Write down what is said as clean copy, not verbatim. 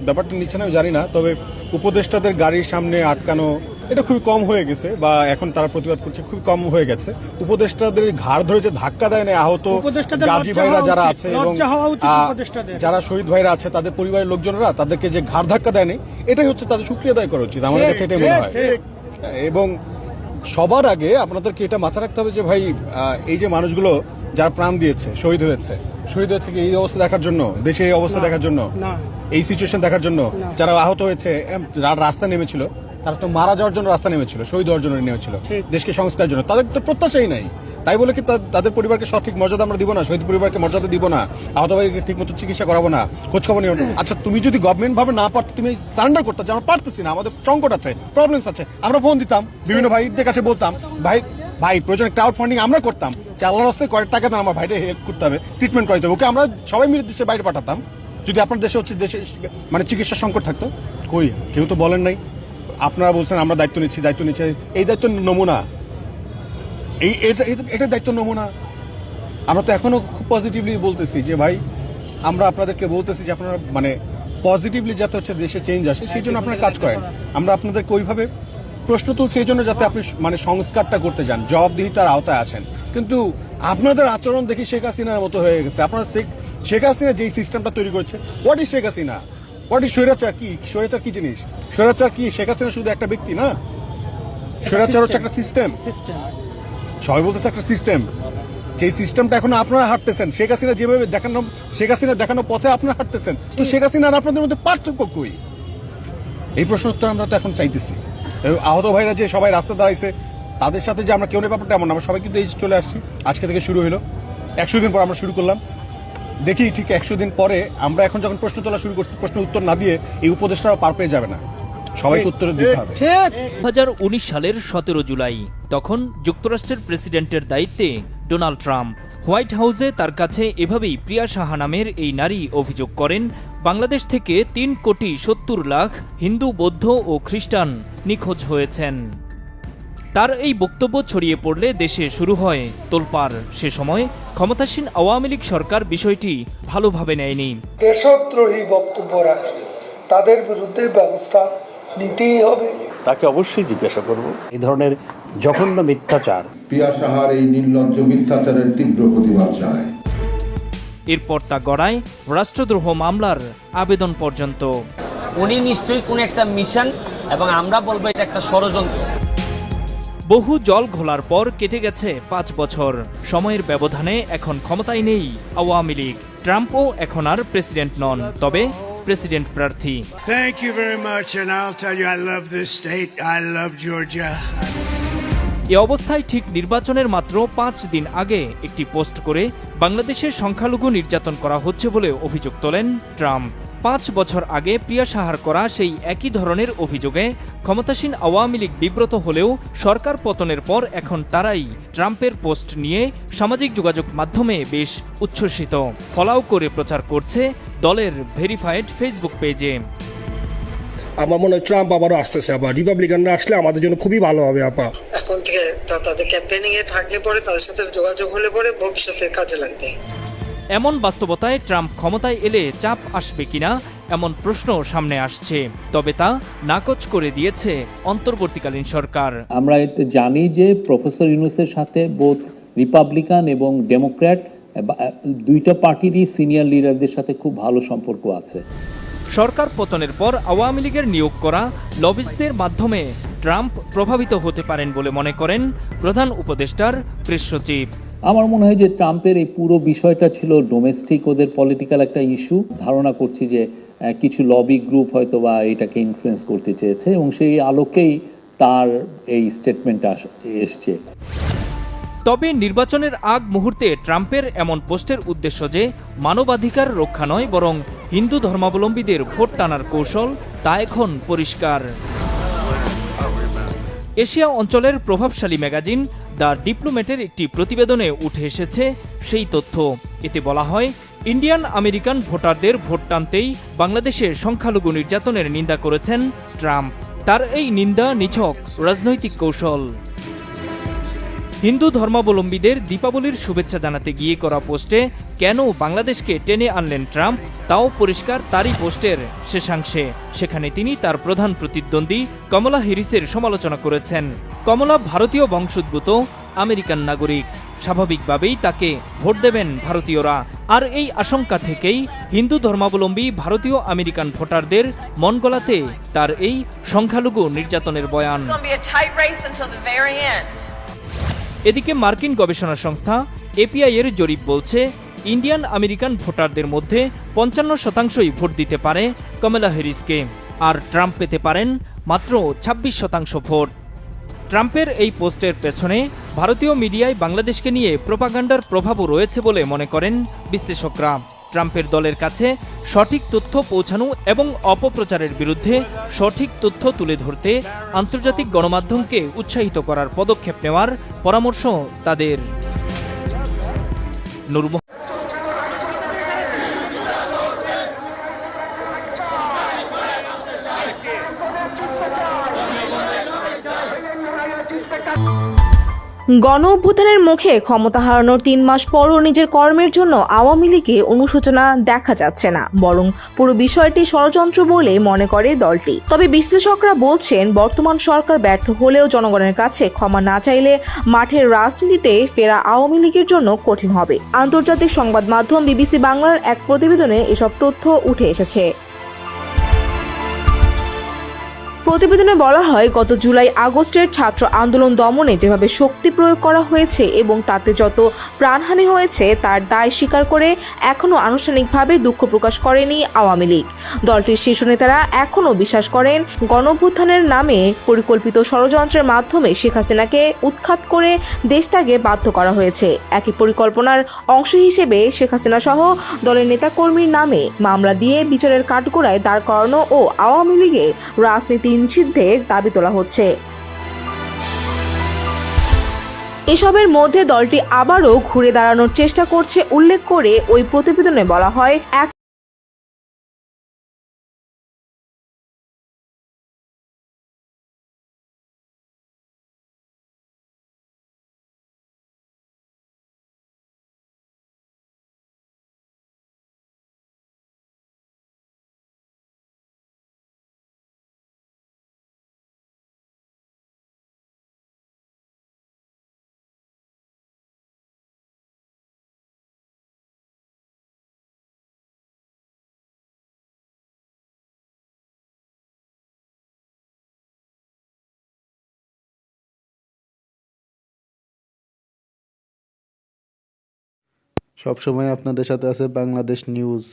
ব্যাপারটা নিচ্ছে না জানি না, তবে উপদেষ্টাদের গাড়ির সামনে আটকানো এটা খুবই কম হয়ে গেছে, বা এখন তারা প্রতিবাদ করছে খুবই কম হয়ে গেছে। উপদেষ্টাদের ঘাড় ধরে যে ধাক্কা দেয় না আহত গাজী ভাইরা যারা আছে এবং যারা শহীদ ভাইরা আছে তাদের পরিবারের লোকজনেরা তাদেরকে যে ঘাড় ধাক্কা দেয়নি, এটাই হচ্ছে তাদের শুকরিয়া আদায় করা উচিত। আমার কাছে এটাই মনে হয়। এবং সবার আগে আপনাদেরকে এটা মাথায় রাখতে হবে যে ভাই, এই যে মানুষগুলো যারা প্রাণ দিয়েছে, শহীদ হয়েছে কি এই অবস্থা দেখার জন্য, দেশে এই অবস্থা দেখার জন্য, এই সিচুয়েশন দেখার জন্য? যারা আহত হয়েছে, যারা রাস্তা নেমেছিল, তারা তো মারা যাওয়ার জন্য রাস্তা নেমেছিল, শহীদ হওয়ার জন্য নেমেছিল, দেশকে সংস্কারের জন্য। তাদের তো প্রত্যাশাই নাই। তাই বলে কি তাদের পরিবারকে সঠিক মর্যাদা আমরা দিব না? শহীদ পরিবারকে মর্যাদা দিব না? আহত ভাইকে ঠিক মতো চিকিৎসা করাবো না? খোঁজ খবর নিও না? আচ্ছা, তুমি যদি গভর্নমেন্ট ভাবে না পারতো, তুমি সারেন্ডার করতে, আমরা পারতেছি না, আমাদের সংকট আছে, প্রবলেমস আছে, আমরা ফোন দিতাম, বিভিন্ন ভাইদের কাছে বলতাম, ভাই প্রয়োজনে ক্রাউড ফান্ডিং আমরা করতাম, যে আল্লাহর রাস্তায় কয়েক টাকা দেন, আমার ভাইটা হেল্প করতে হবে, ট্রিটমেন্ট করাইতে হবে, ওকে আমরা সবাই মিলে দেশের বাইরে পাঠাতাম। যদি আপনার দেশে দেশে মানে চিকিৎসা সংকট থাকতো, কই কেউ তো বলেন নাই। আপনারা বলছেন আমরা দায়িত্ব নিচ্ছি। এই দায়িত্ব নমুনা, এটা দায়িত্ব নমুনা। আমরা তো এখনো খুব পজিটিভলি বলতেছি যে ভাই, আমরা আপনাদেরকে বলতেছি যে আপনারা মানে পজিটিভলি যাতে হচ্ছে দেশে চেঞ্জ আসে, সেই জন্য আপনারা কাজ করেন। আমরা আপনাদেরকে ওইভাবে প্রশ্ন তুলছি এই জন্য যাতে আপনি মানে সংস্কারটা করতে যান, জবাবদিহিতার আওতায় আসেন। কিন্তু আপনাদের আচরণ দেখি শেখ হাসিনার মতো হয়ে গেছে। আপনারা শেখ হাসিনা যেই সিস্টেমটা তৈরি করেছে, what is Sheikh Hasina, what is স্বৈরাচার? স্বৈরাচার কি জিনিস? স্বৈরাচার কি? শেখ হাসিনা শুধু একটা ব্যক্তি না, স্বৈরাচার হচ্ছে একটা সিস্টেম। সবাই বলতেছে একটা সিস্টেম, যে সিস্টেমটা এখন আপনারা হাঁটতেছেন। শেখ হাসিনা যেভাবে দেখানো পথে আপনারা হাঁটতেছেন, তো শেখ হাসিনা আর আপনাদের মধ্যে পার্থক্য কই? এই প্রশ্ন উত্তর আমরা তো এখন চাইতেছি। আহত ভাইরা যে সবাই রাস্তা দাঁড়াইছে, তাদের সাথে যে আমরা কেউ নেই ব্যাপারটা এমন, আমরা সবাই কিন্তু এই চলে আসছি। আজকে থেকে শুরু হলো, 100 দিন পর আমরা শুরু করলাম। দেখি ঠিক 100 দিন পরে আমরা এখন যখন প্রশ্ন তোলা শুরু করছি, প্রশ্ন উত্তর না দিয়ে এই উপদেষ্টারা পার পেয়ে যাবে না, সবাইকে উত্তর দিতে হবে। 2019 সালের 17 জুলাই তখন যুক্তরাষ্ট্রের প্রেসিডেন্টের দায়িত্বে ডোনাল্ড ট্রাম্প। হোয়াইট হাউসে তার কাছে এভাবেই প্রিয়া সাহা নামের এই নারী অভিযোগ করেন, বাংলাদেশ থেকে 3,70,00,000 হিন্দু, বৌদ্ধ ও খ্রিস্টান নিখোঁজ হয়েছেন। তার এই বক্তব্য ছড়িয়ে পড়লে দেশে শুরু হয় তোলপাড়। সে সময় ক্ষমতাসীন আওয়ামী লীগ সরকার বিষয়টি ভালোভাবে নেয়নি। দেশদ্রোহী বক্তব্য রাখে, তাদের বিরুদ্ধে ব্যবস্থা নিতেই হবে। তাকে অবশ্যই জিজ্ঞাসা করব। এই ধরনের জঘন্য মিথ্যাচার, প্রিয়া সাহার এই নির্লজ্জ মিথ্যাচারের তীব্র প্রতিবাদ জানায়। এরপর তা গড়ায় রাষ্ট্রদ্রোহ মামলার আবেদন পর্যন্ত। উনি নিশ্চয়ই কোন একটা মিশন, এবং আমরা বলবো এটা একটা ষড়যন্ত্র। বহু জল ঘোলার পর কেটে গেছে 5 বছর। সময়ের ব্যবধানে এখন ক্ষমতায় নেই আওয়ামী লীগ। ট্রাম্পও এখন আর প্রেসিডেন্ট নন, তবে প্রেসিডেন্ট প্রার্থী। Thank you very much, and I'll tell you I love this state. I love Georgia. এ অবস্থায় ঠিক নির্বাচনের মাত্র 5 দিন আগে একটি পোস্ট করে বাংলাদেশের সংখ্যালঘু নির্যাতন করা হচ্ছে বলে অভিযোগ তোলেন ট্রাম্প। 5 বছর আগে প্রিয়া সাহার করা সেই একই ধরনের অভিযোগে ক্ষমতাসীন আওয়ামী লীগ বিব্রত হলেও সরকার পতনের পর এখন তারাই ট্রাম্পের পোস্ট নিয়ে সামাজিক যোগাযোগ মাধ্যমে বেশ উচ্ছ্বসিত। ফলাও করে প্রচার করছে দলের ভেরিফাইড ফেসবুক পেজে। আমার মনে হয় ট্রাম্প আবারও আসতেছে, আবার রিপাবলিকানরা আসলে আমাদের জন্য খুবই ভালো হবে। আপা এখন থেকে তাদের ক্যাম্পেইনিং এ থাকলে পরে, তাদের সাথে যোগাযোগ হলে পরে ভবিষ্যতে কাজে লাগবে। এমন বাস্তবতায় ট্রাম্প ক্ষমতায় এলে চাপ আসবে কিনা এমন প্রশ্ন সামনে আসছে, তবে তা নাকচ করে দিয়েছে অন্তর্বর্তীকালীন সরকার। আমরা এটা জানি যে প্রফেসর ইউনূসের সাথে বোথ রিপাবলিকান এবং ডেমোক্র্যাট দুইটা পার্টিরই সিনিয়র লিডারদের সাথে খুব ভালো সম্পর্ক আছে। সরকার পতনের পর আওয়ামী লীগের নিয়োগ করা লবিস্টদের মাধ্যমে ট্রাম্প প্রভাবিত হতে পারেন বলে মনে করেন প্রধান উপদেষ্টার প্রেস সচিব। আমার মনে হয় যে ট্রাম্পের এই পুরো বিষয়টা ছিল ডোমেস্টিক, ওদের পলিটিক্যাল একটা ইস্যু। ধারণা করছি যে কিছু লবি গ্রুপ হয়তো বা এটাকে ইনফ্লুয়েন্স করতে চেয়েছে, এবং সেই আলোকেই তার এই স্টেটমেন্টটা এসছে। তবে নির্বাচনের আগ মুহূর্তে ট্রাম্পের এমন পোস্টের উদ্দেশ্য যে মানবাধিকার রক্ষা নয়, বরং হিন্দু ধর্মাবলম্বীদের ভোট টানার কৌশল, তা এখন পরিষ্কার। এশিয়া অঞ্চলের প্রভাবশালী ম্যাগাজিন দ্য ডিপ্লোম্যাটের একটি প্রতিবেদনে উঠে এসেছে সেই তথ্য। এতে বলা হয়, ইন্ডিয়ান আমেরিকান ভোটারদের ভোট টানতেই বাংলাদেশে সংখ্যালঘু নির্যাতনের নিন্দা করেছেন ট্রাম্প। তার এই নিন্দা নিছক রাজনৈতিক কৌশল। হিন্দু ধর্মাবলম্বীদের দীপাবলির শুভেচ্ছা জানাতে গিয়ে করা পোস্টে কেন বাংলাদেশকে টেনে আনলেন ট্রাম্প তাও পরিষ্কার তারই পোস্টের শেষাংশে। সেখানে তিনি তার প্রধান প্রতিদ্বন্দ্বী কমলা হ্যারিসের সমালোচনা করেছেন। কমলা ভারতীয় বংশোদ্ভূত আমেরিকান নাগরিক, স্বাভাবিকভাবেই তাকে ভোট দেবেন ভারতীয়রা। আর এই আশঙ্কা থেকেই হিন্দু ধর্মাবলম্বী ভারতীয় আমেরিকান ভোটারদের মন গলাতে তার এই সংখ্যালঘু নির্যাতনের বয়ান। এদিকে মার্কিন গবেষণা সংস্থা এপিআই এর জরিপ বলছে ইন্ডিয়ান আমেরিকান ভোটারদের মধ্যে ৫৫% ভোট দিতে পারে কমলা হ্যারিসকে, আর ট্রাম্প পেতে পারেন মাত্র ২৬% ভোট। ট্রাম্পের এই পোস্টের পেছনে ভারতীয় মিডিয়ায় বাংলাদেশকে নিয়ে প্রোপাগান্ডার প্রভাবও রয়েছে বলে মনে করেন বিশ্লেষকরা। ট্রাম্পের দলের কাছে সঠিক তথ্য পৌঁছানো এবং অপপ্রচারের বিরুদ্ধে সঠিক তথ্য তুলে ধরতে আন্তর্জাতিক গণমাধ্যমকে উৎসাহিত করার পদক্ষেপ নেওয়ার পরামর্শ তাদের। নূর গণ অভ্যুত্থানের মুখে ক্ষমতা হারানোর ৩ মাস পরও নিজের কর্মের জন্য আওয়ামী লীগে অনুশোচনা দেখা যাচ্ছে না, বরং পুরো বিষয়টি ষড়যন্ত্র বলে মনে করে দলটি। তবে বিশ্লেষকরা বলছেন বর্তমান সরকার ব্যর্থ হলেও জনগণের কাছে ক্ষমা না চাইলে মাঠের রাজনীতিতে ফেরা আওয়ামী লীগের জন্য কঠিন হবে। আন্তর্জাতিক সংবাদ মাধ্যম বিবিসি বাংলার এক প্রতিবেদনে এসব তথ্য উঠে এসেছে। প্রতিবেদনে বলা হয়, গত জুলাই আগস্টের ছাত্র আন্দোলন দমনে যেভাবে শক্তি প্রয়োগ করা হয়েছে এবং তাতে যত প্রাণহানি হয়েছে তার দায় স্বীকার করে এখনও আনুষ্ঠানিকভাবে দুঃখ প্রকাশ করেনি আওয়ামী লীগ। দলটির শীর্ষ নেতারা এখনও বিশ্বাস করেন গণঅভ্যুত্থানের নামে পরিকল্পিত ষড়যন্ত্রের মাধ্যমে শেখ হাসিনাকে উৎখাত করে দেশত্যাগে বাধ্য করা হয়েছে। একই পরিকল্পনার অংশ হিসেবে শেখ হাসিনা সহ দলের নেতাকর্মীর নামে মামলা দিয়ে বিচারের কাঠগড়ায় দাঁড় করানো ও আওয়ামী লীগের রাজনীতি নিষিদ্ধের দাবি তোলা হচ্ছে। এসবের মধ্যে দলটি আবারও ঘুরে দাঁড়ানোর চেষ্টা করছে উল্লেখ করে ওই প্রতিবেদনে বলা হয়, সবসময় আপনাদের সাথে আছে বাংলাদেশ নিউজ।